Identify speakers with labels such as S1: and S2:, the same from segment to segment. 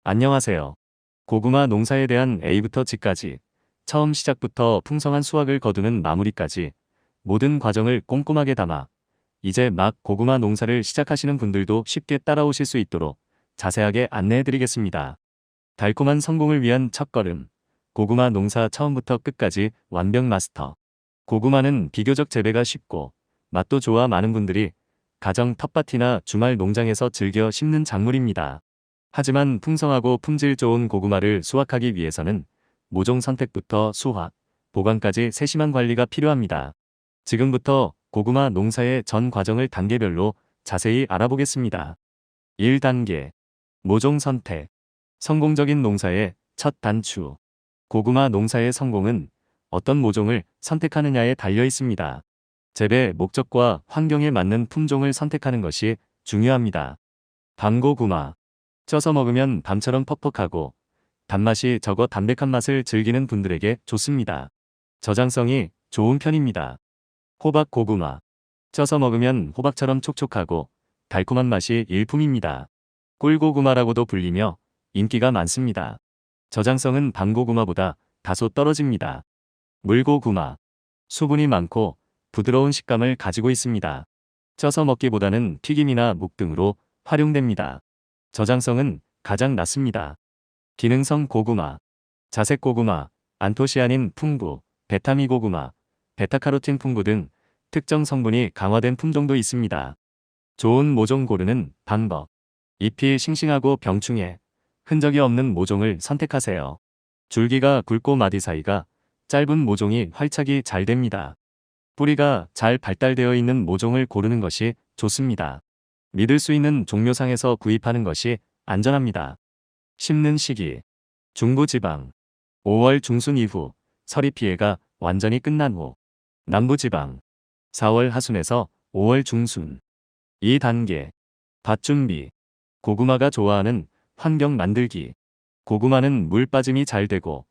S1: 안녕하세요. 고구마 농사에 대한 A부터 G까지, 처음 시작부터 풍성한 수확을 거두는 마무리까지 모든 과정을 꼼꼼하게 담아 이제 막 고구마 농사를 시작하시는 분들도 쉽게 따라오실 수 있도록 자세하게 안내해드리겠습니다. 달콤한 성공을 위한 첫걸음, 고구마 농사 처음부터 끝까지 완벽 마스터. 고구마는 비교적 재배가 쉽고 맛도 좋아 많은 분들이 가정 텃밭이나 주말 농장에서 즐겨 심는 작물입니다. 하지만 풍성하고 품질 좋은 고구마를 수확하기 위해서는 모종 선택부터 수확, 보관까지 세심한 관리가 필요합니다. 지금부터 고구마 농사의 전 과정을 단계별로 자세히 알아보겠습니다. 1단계. 모종 선택. 성공적인 농사의 첫 단추. 고구마 농사의 성공은 어떤 모종을 선택하느냐에 달려 있습니다. 재배 목적과 환경에 맞는 품종을 선택하는 것이 중요합니다. 밤고구마. 쪄서 먹으면 밤처럼 퍽퍽하고 단맛이 적어 담백한 맛을 즐기는 분들에게 좋습니다. 저장성이 좋은 편입니다. 호박고구마. 쪄서 먹으면 호박처럼 촉촉하고 달콤한 맛이 일품입니다. 꿀고구마라고도 불리며 인기가 많습니다. 저장성은 밤고구마보다 다소 떨어집니다. 물고구마. 수분이 많고 부드러운 식감을 가지고 있습니다. 쪄서 먹기보다는 튀김이나 묵 등으로 활용됩니다. 저장성은 가장 낮습니다. 기능성 고구마. 자색 고구마, 안토시아닌 풍부, 베타미 고구마, 베타카로틴 풍부 등 특정 성분이 강화된 품종도 있습니다. 좋은 모종 고르는 방법. 잎이 싱싱하고 병충해, 흔적이 없는 모종을 선택하세요. 줄기가 굵고 마디 사이가 짧은 모종이 활착이 잘 됩니다. 뿌리가 잘 발달되어 있는 모종을 고르는 것이 좋습니다. 믿을 수 있는 종묘상에서 구입하는 것이 안전합니다. 심는 시기. 중부지방. 5월 중순 이후 서리 피해가 완전히 끝난 후. 남부지방. 4월 하순에서 5월 중순. 2단계. 밭 준비. 고구마가 좋아하는 환경 만들기. 고구마는 물 빠짐이 잘 되고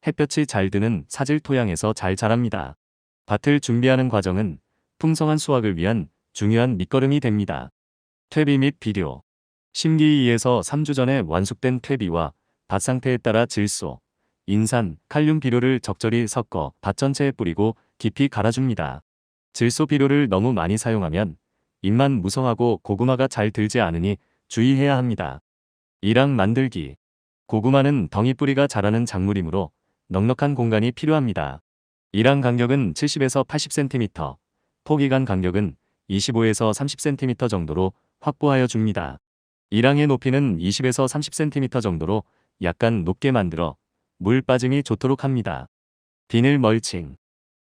S1: 햇볕이 잘 드는 사질 토양에서 잘 자랍니다. 밭을 준비하는 과정은 풍성한 수확을 위한 중요한 밑거름이 됩니다. 퇴비 및 비료. 심기 2에서 3주 전에 완숙된 퇴비와 밭 상태에 따라 질소, 인산, 칼륨 비료를 적절히 섞어 밭 전체에 뿌리고 깊이 갈아줍니다. 질소 비료를 너무 많이 사용하면 잎만 무성하고 고구마가 잘 들지 않으니 주의해야 합니다. 이랑 만들기. 고구마는 덩이 뿌리가 자라는 작물이므로 넉넉한 공간이 필요합니다. 이랑 간격은 70에서 80cm, 포기간 간격은 25에서 30cm 정도로 확보하여 줍니다. 이랑의 높이는 20에서 30cm 정도로 약간 높게 만들어 물 빠짐이 좋도록 합니다. 비닐 멀칭.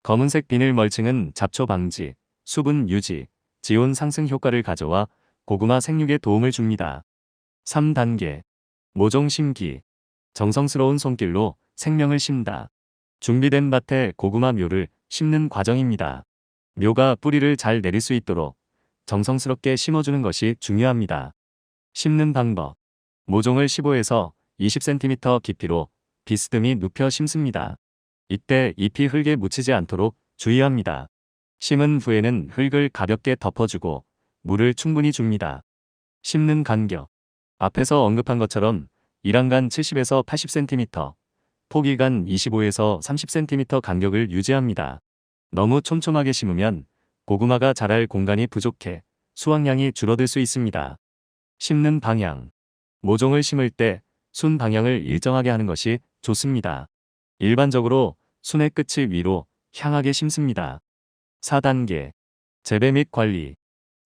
S1: 검은색 비닐 멀칭은 잡초 방지, 수분 유지, 지온 상승 효과를 가져와 고구마 생육에 도움을 줍니다. 3단계. 모종 심기. 정성스러운 손길로 생명을 심다. 준비된 밭에 고구마 묘를 심는 과정입니다. 묘가 뿌리를 잘 내릴 수 있도록 정성스럽게 심어주는 것이 중요합니다. 심는 방법. 모종을 15에서 20cm 깊이로 비스듬히 눕혀 심습니다. 이때 잎이 흙에 묻히지 않도록 주의합니다. 심은 후에는 흙을 가볍게 덮어주고 물을 충분히 줍니다. 심는 간격. 앞에서 언급한 것처럼 이랑간 70에서 80cm, 포기간 25에서 30cm 간격을 유지합니다. 너무 촘촘하게 심으면 고구마가 자랄 공간이 부족해 수확량이 줄어들 수 있습니다. 심는 방향. 모종을 심을 때 순 방향을 일정하게 하는 것이 좋습니다. 일반적으로 순의 끝이 위로 향하게 심습니다. 4단계. 재배 및 관리.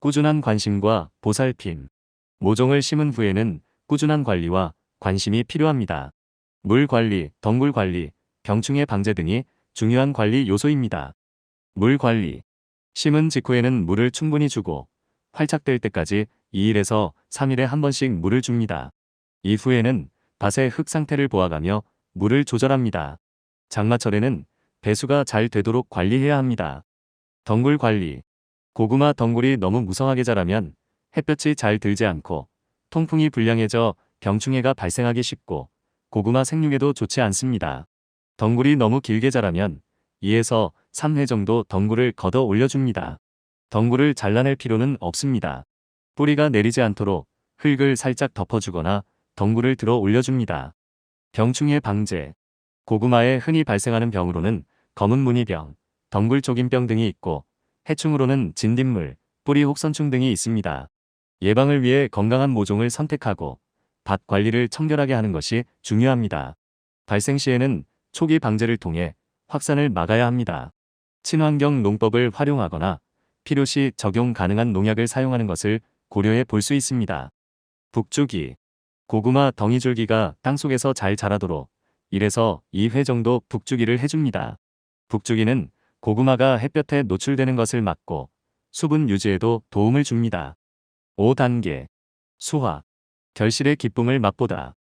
S1: 꾸준한 관심과 보살핌. 모종을 심은 후에는 꾸준한 관리와 관심이 필요합니다. 물 관리, 덩굴 관리, 병충해 방제 등이 중요한 관리 요소입니다. 물 관리. 심은 직후에는 물을 충분히 주고 활착될 때까지 2일에서 3일에 한 번씩 물을 줍니다. 이후에는 밭의 흙 상태를 보아가며 물을 조절합니다. 장마철에는 배수가 잘 되도록 관리해야 합니다. 덩굴 관리. 고구마 덩굴이 너무 무성하게 자라면 햇볕이 잘 들지 않고 통풍이 불량해져 병충해가 발생하기 쉽고 고구마 생육에도 좋지 않습니다. 덩굴이 너무 길게 자라면 2에서 3회 정도 덩굴을 걷어 올려줍니다. 덩굴을 잘라낼 필요는 없습니다. 뿌리가 내리지 않도록 흙을 살짝 덮어주거나 덩굴을 들어 올려줍니다. 병충해 방제. 고구마에 흔히 발생하는 병으로는 검은 무늬병, 덩굴 쪽인병 등이 있고 해충으로는 진딧물, 뿌리 혹선충 등이 있습니다. 예방을 위해 건강한 모종을 선택하고 밭 관리를 청결하게 하는 것이 중요합니다. 발생 시에는 초기 방제를 통해 확산을 막아야 합니다. 친환경 농법을 활용하거나 필요시 적용 가능한 농약을 사용하는 것을 고려해 볼 수 있습니다. 북주기. 고구마 덩이줄기가 땅속에서 잘 자라도록 1에서 2회 정도 북주기를 해줍니다. 북주기는 고구마가 햇볕에 노출되는 것을 막고 수분 유지에도 도움을 줍니다. 5단계. 수확. 결실의 기쁨을 맛보다.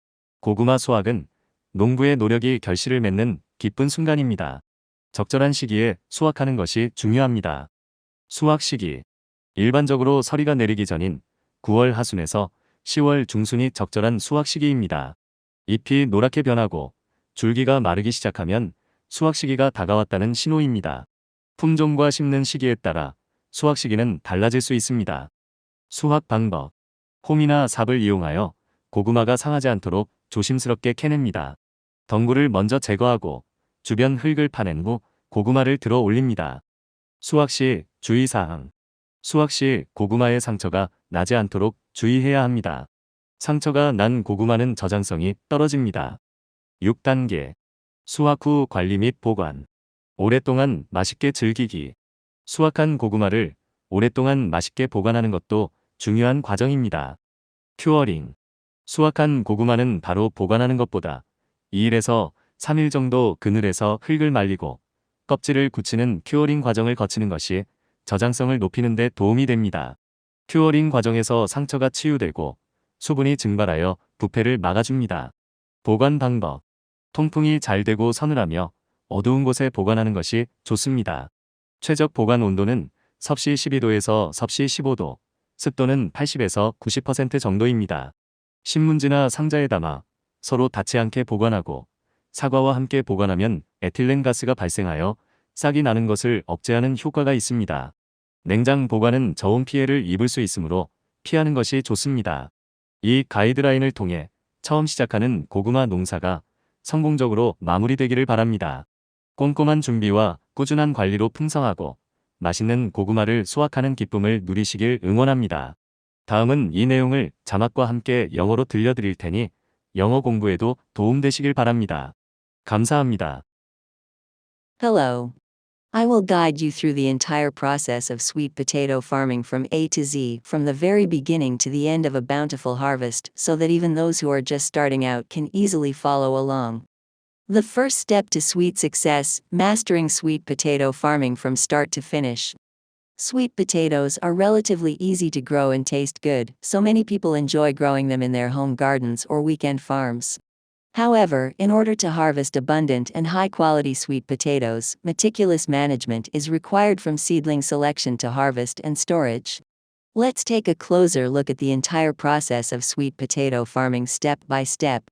S1: 고구마 수확은 농부의 노력이 결실을 맺는 기쁜 순간입니다. 적절한 시기에 수확하는 것이 중요합니다. 수확 시기. 일반적으로 서리가 내리기 전인 9월 하순에서 10월 중순이 적절한 수확 시기입니다. 잎이 노랗게 변하고 줄기가 마르기 시작하면 수확 시기가 다가왔다는 신호입니다. 품종과 심는 시기에 따라 수확 시기는 달라질 수 있습니다. 수확 방법. 홈이나 삽을 이용하여 고구마가 상하지 않도록 조심스럽게 캐냅니다. 덩굴을 먼저 제거하고 주변 흙을 파낸 후 고구마를 들어 올립니다. 수확 시 주의사항. 수확 시 고구마의 상처가 나지 않도록 주의해야 합니다. 상처가 난 고구마는 저장성이 떨어집니다. 6단계. 수확 후 관리 및 보관. 오랫동안 맛있게 즐기기. 수확한 고구마를 오랫동안 맛있게 보관하는 것도 중요한 과정입니다. 큐어링. 수확한 고구마는 바로 보관하는 것보다 2일에서 3일 정도 그늘에서 흙을 말리고 껍질을 굳히는 큐어링 과정을 거치는 것이 저장성을 높이는 데 도움이 됩니다. 큐어링 과정에서 상처가 치유되고 수분이 증발하여 부패를 막아줍니다. 보관 방법. 통풍이 잘 되고 서늘하며 어두운 곳에 보관하는 것이 좋습니다. 최적 보관 온도는 섭씨 12도에서 섭씨 15도, 습도는 80에서 90% 정도입니다. 신문지나 상자에 담아 서로 닿지 않게 보관하고 사과와 함께 보관하면 에틸렌 가스가 발생하여 싹이 나는 것을 억제하는 효과가 있습니다. 냉장 보관은 저온 피해를 입을 수 있으므로 피하는 것이 좋습니다. 이 가이드라인을 통해 처음 시작하는 고구마 농사가 성공적으로 마무리되기를 바랍니다. 꼼꼼한 준비와 꾸준한 관리로 풍성하고 맛있는 고구마를 수확하는 기쁨을 누리시길 응원합니다. 다음은 이 내용을 자막과 함께 영어로 들려드릴 테니 영어 공부에도 도움되시길 바랍니다. 감사합니다.
S2: Hello. I will guide you through the entire process of sweet potato farming from A to Z, from the very beginning to the end of a bountiful harvest, so that even those who are just starting out can easily follow along. The first step to sweet success: mastering sweet potato farming from start to finish. Sweet potatoes are relatively easy to grow and taste good, so many people enjoy growing them in their home gardens or weekend farms. However, in order to harvest abundant and high-quality sweet potatoes, meticulous management is required, from seedling selection to harvest and storage. Let's take a closer look at the entire process of sweet potato farming step by step.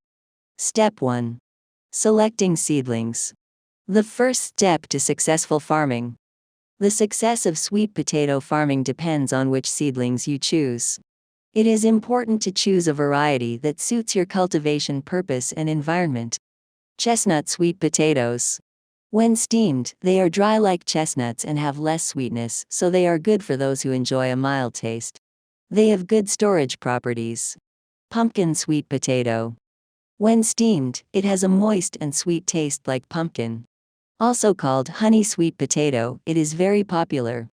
S2: Step 1. Selecting seedlings. The first step to successful farming. The success of sweet potato farming depends on which seedlings you choose. It is important to choose a variety that suits your cultivation purpose and environment. Chestnut sweet potatoes. When steamed, they are dry like chestnuts and have less sweetness, so they are good for those who enjoy a mild taste. They have good storage properties. Pumpkin sweet potato. When steamed, it has a moist and sweet taste like pumpkin. Also called honey sweet potato, it is very popular.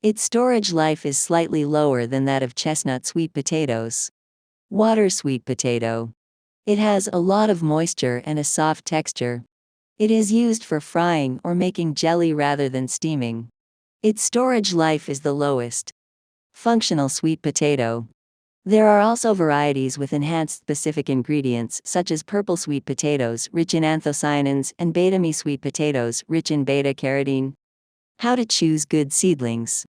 S2: Its storage life is slightly lower than that of chestnut sweet potatoes. Water sweet potato. It has a lot of moisture and a soft texture. It is used for frying or making jelly rather than steaming. Its storage life is the lowest. Functional sweet potato. There are also varieties with enhanced specific ingredients, such as purple sweet potatoes rich in anthocyanins and beta-me sweet potatoes rich in beta-carotene. How to choose good seedlings.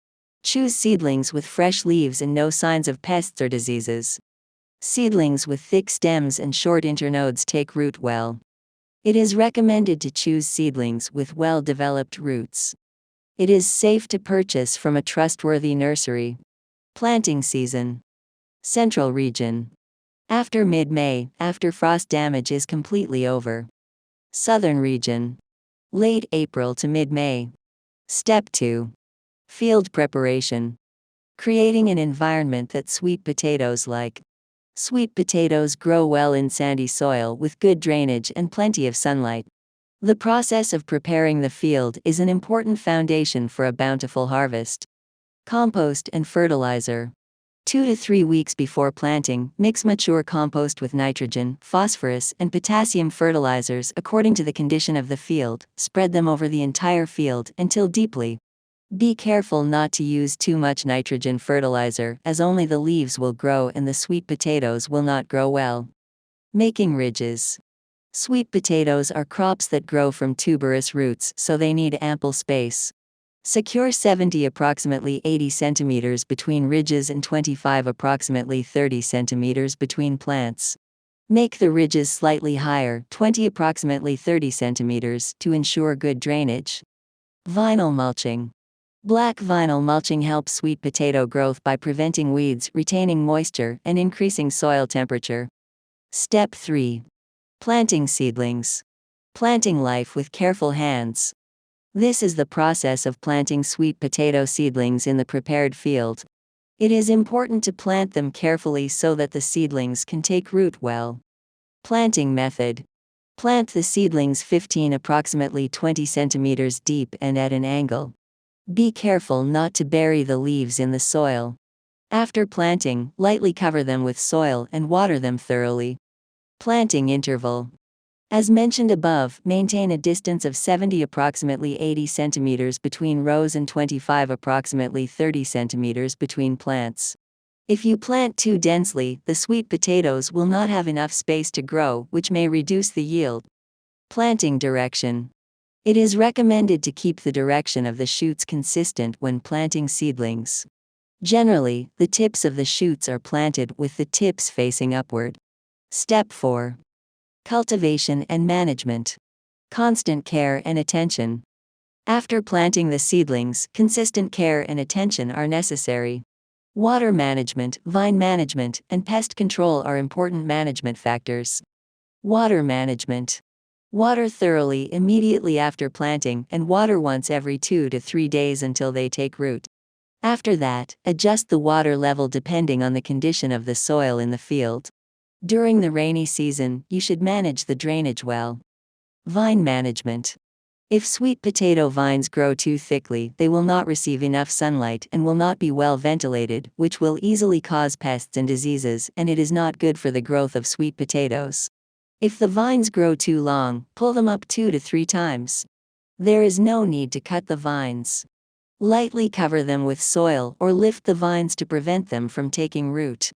S2: Choose seedlings with fresh leaves and no signs of pests or diseases. Seedlings with thick stems and short internodes take root well. It is recommended to choose seedlings with well-developed roots. It is safe to purchase from a trustworthy nursery. Planting season. Central region. After mid-May, after frost damage is completely over. Southern region. Late April to mid-May. Step 2. Field preparation. Creating an environment that sweet potatoes like. Sweet potatoes grow well in sandy soil with good drainage and plenty of sunlight. The process of preparing the field is an important foundation for a bountiful harvest. Compost and fertilizer. 2 to 3 weeks before planting, mix mature compost with nitrogen, phosphorus, and potassium fertilizers according to the condition of the field. Spread them over the entire field until deeply. Be careful not to use too much nitrogen fertilizer, as only the leaves will grow and the sweet potatoes will not grow well. Making ridges. Sweet potatoes are crops that grow from tuberous roots, so they need ample space. Secure 70 approximately 80 centimeters between ridges and 25 approximately 30 centimeters between plants. Make the ridges slightly higher, 20 approximately 30 centimeters, to ensure good drainage. Vinyl mulching. Black vinyl mulching helps sweet potato growth by preventing weeds, retaining moisture, and increasing soil temperature. Step 3. Planting seedlings. Planting life with careful hands. This is the process of planting sweet potato seedlings in the prepared field. It is important to plant them carefully so that the seedlings can take root well. Planting method. Plant the seedlings 15 approximately 20 centimeters deep and at an angle. Be careful not to bury the leaves in the soil. After planting, lightly cover them with soil and water them thoroughly. Planting interval. As mentioned above, maintain a distance of 70 approximately 80 centimeters between rows and 25 approximately 30 centimeters between plants. If you plant too densely, the sweet potatoes will not have enough space to grow, which may reduce the yield. Planting direction. It is recommended to keep the direction of the shoots consistent when planting seedlings. Generally, the tips of the shoots are planted with the tips facing upward. Step 4. Cultivation and management. Constant care and attention. After planting the seedlings, consistent care and attention are necessary. Water management, vine management, and pest control are important management factors. Water management. Water thoroughly immediately after planting and water once every 2 to 3 days until they take root. After that, adjust the water level depending on the condition of the soil in the field. During the rainy season, you should manage the drainage well. Vine management. If sweet potato vines grow too thickly, they will not receive enough sunlight and will not be well ventilated, which will easily cause pests and diseases, and it is not good for the growth of sweet potatoes. If the vines grow too long, pull them up 2 to 3 times. There is no need to cut the vines. Lightly cover them with soil or lift the vines to prevent them from taking root.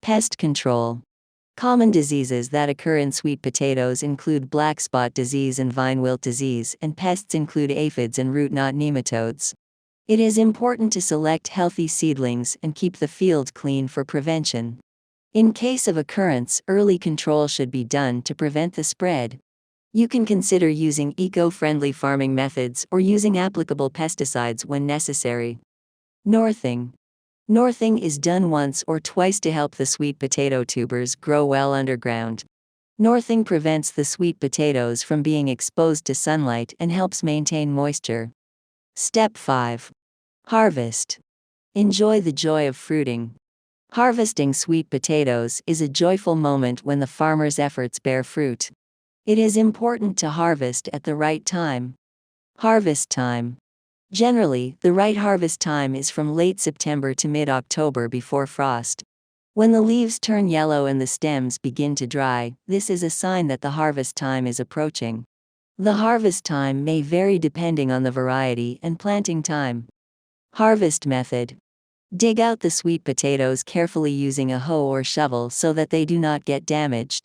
S2: Pest control. Common diseases that occur in sweet potatoes include black spot disease and vine wilt disease, and pests include aphids and root knot nematodes. It is important to select healthy seedlings and keep the field clean for prevention. In case of occurrence, early control should be done to prevent the spread. You can consider using eco-friendly farming methods or using applicable pesticides when necessary. Northing. Northing is done once or twice to help the sweet potato tubers grow well underground. Northing prevents the sweet potatoes from being exposed to sunlight and helps maintain moisture. Step 5. Harvest. Enjoy the joy of fruiting. Harvesting sweet potatoes is a joyful moment when the farmer's efforts bear fruit. It is important to harvest at the right time. Harvest time. Generally, the right harvest time is from late September to mid-October before frost. When the leaves turn yellow and the stems begin to dry, this is a sign that the harvest time is approaching. The harvest time may vary depending on the variety and planting time. Harvest method. Dig out the sweet potatoes carefully using a hoe or shovel so that they do not get damaged.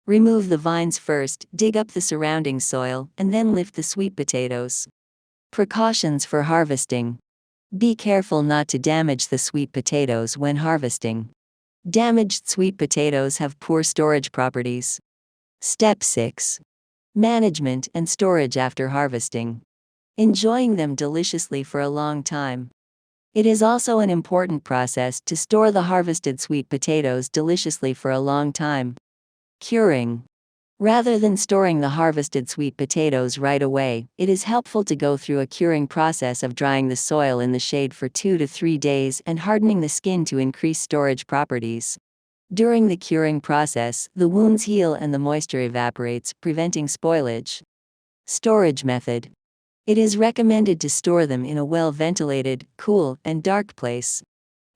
S2: Remove the vines first, dig up the surrounding soil, and then lift the sweet potatoes. Precautions for harvesting. Be careful not to damage the sweet potatoes when harvesting. Damaged sweet potatoes have poor storage properties. Step 6. Management and storage after harvesting. Enjoying them deliciously for a long time. It is also an important process to store the harvested sweet potatoes deliciously for a long time. Curing. Rather than storing the harvested sweet potatoes right away, it is helpful to go through a curing process of drying the soil in the shade for 2 to 3 days and hardening the skin to increase storage properties. During the curing process, the wounds heal and the moisture evaporates, preventing spoilage. Storage method. It is recommended to store them in a well-ventilated, cool, and dark place.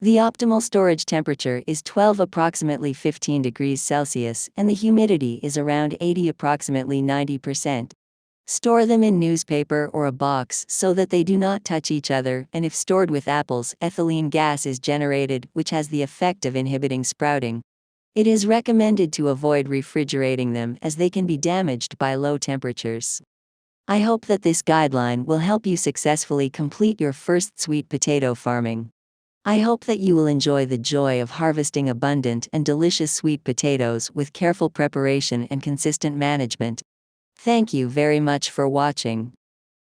S2: The optimal storage temperature is 12 approximately 15 degrees Celsius and the humidity is around 80 approximately 90%. Store them in newspaper or a box so that they do not touch each other, and if stored with apples, ethylene gas is generated, which has the effect of inhibiting sprouting. It is recommended to avoid refrigerating them as they can be damaged by low temperatures. I hope that this guideline will help you successfully complete your first sweet potato farming. I hope that you will enjoy the joy of harvesting abundant and delicious sweet potatoes with careful preparation and consistent management. Thank you very much for watching.